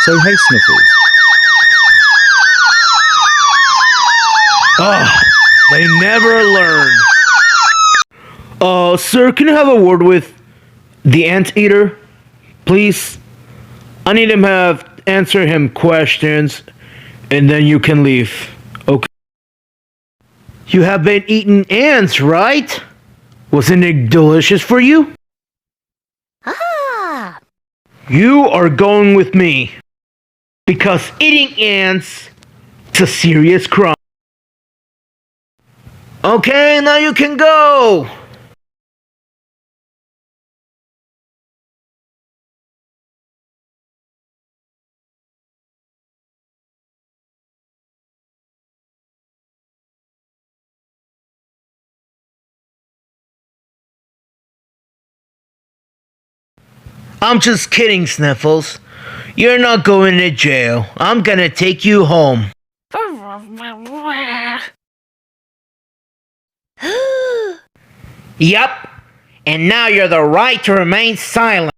So hey, Sniffles. They never learn. Sir, can I have a word with the anteater, please? I need him have answer him questions, and then you can leave. Okay. You have been eating ants, right? Wasn't it delicious for you? Ah! You are going with me because eating ants is a serious crime. Okay, now you can go. I'm just kidding, Sniffles. You're not going to jail. I'm gonna take you home. Yup. And now you're the right to remain silent.